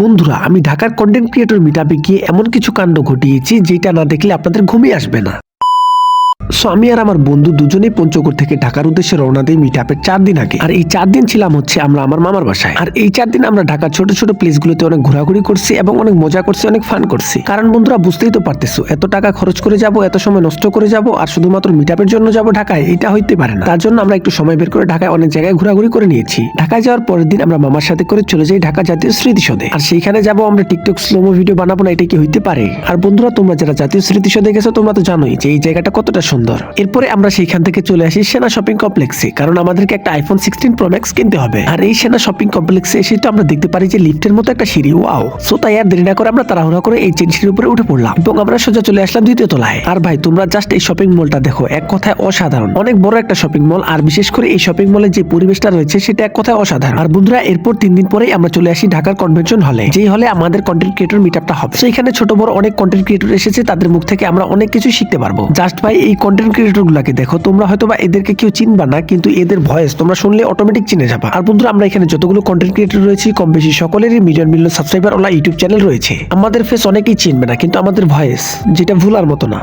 বন্ধুরা, আমি ঢাকার কন্টেন্ট ক্রিয়েটর মিটআপে গিয়ে এমন কিছু কাণ্ড ঘটিয়েছি যেটা না দেখলে আপনাদের ঘুমই আসবে না। সো আমি আর আমার বন্ধু দুজনেই পঞ্চগড় থেকে ঢাকার উদ্দেশ্যে রওনা দিই মিটআপের 4 দিন আগে। আর এই 4 দিন ছিলাম হচ্ছে আমরা আমার মামার বাসায়। আর এই 4 দিন আমরা ঢাকার ছোট ছোট প্লেসগুলোতে অনেক ঘোরাঘুরি করছি এবং অনেক মজা করছি, অনেক ফান করছি। কারণ বন্ধুরা, বুঝতেই তো পারতেছো, এত টাকা খরচ করে যাব, এত সময় নষ্ট করে যাব আর শুধুমাত্র মিটআপের জন্য যাব ঢাকায়, এটা হইতে পারে না। তার জন্য আমরা একটু সময় বের করে ঢাকায় অনেক জায়গায় ঘোরাঘুরি করে নিয়েছি। ঢাকায় যাওয়ার পরের দিন আমরা মামার সাথে করে চলে যাই ঢাকা জাতীয় স্মৃতিসৌধে। আর সেইখানে যাবো আমরা টিকটক স্লোমো ভিডিও বানাবো না, এটা কি হইতে পারে? আর বন্ধুরা, তোমরা যারা জাতীয় স্মৃতিসৌধে গেছো তোমরা তো জানোই যে এই জায়গাটা কতটা সুন্দর। এরপরে আমরা সেইখান থেকে চলে আসি সেনা শপিং কমপ্লেক্সে, কারণ আমাদেরকে একটা আইফোন 16 প্রো ম্যাক্স কিনতে হবে। আর এই সেনা শপিং কমপ্লেক্সে এসে তো আমরা দেখতে পারি যে লিফটের মতো একটা সিঁড়ি। ওয়াও! সো তাই আর দেরি না করে আমরা তাড়াহুড়া করে এই চেন সিঁড়ির উপরে উঠে পড়লাম এবং আমরা সোজা চলে আসলাম 2য় তলায়। আর ভাই, তোমরা জাস্ট এই শপিং মলটা দেখো, এক কথায় অসাধারণ। অনেক বড় একটা শপিং মল, আর বিশেষ করে এই শপিং মলের যে পরিবেশটা রয়েছে সেটা এক কথায় অসাধারণ। আর বন্ধুরা, এরপর 3 দিন পরেই আমরা চলে আসি ঢাকার কনভেনশন হলে, যেই হলে আমাদের কন্টেন্ট ক্রিয়েটর মিটআপটা হবে। সেইখানে ছোট বড় অনেক কন্টেন্ট ক্রিয়েটর এসেছে, তাদের মুখ থেকে আমরা অনেক কিছু শিখতে পারবো। জাস্ট ভাই, এই কন্টেন্ট ক্রিয়েটর গুলাকে দেখো, তোমরা হয়তো বা এদেরকে কেউ চিনবা না, কিন্তু এদের ভয়েস তোমরা শুনলে অটোমেটিক চিনে যাবা। আর বন্ধুরা, আমরা এখানে যতগুলো কন্টেন্ট ক্রিয়েটর রয়েছি কম বেশি সকলেরই million million subscriber OLA YouTube channel রয়েছে। আমাদের ফেস অনেকেই চিনবে না, কিন্তু আমাদের ভয়েস যেটা ভুলার মতো না।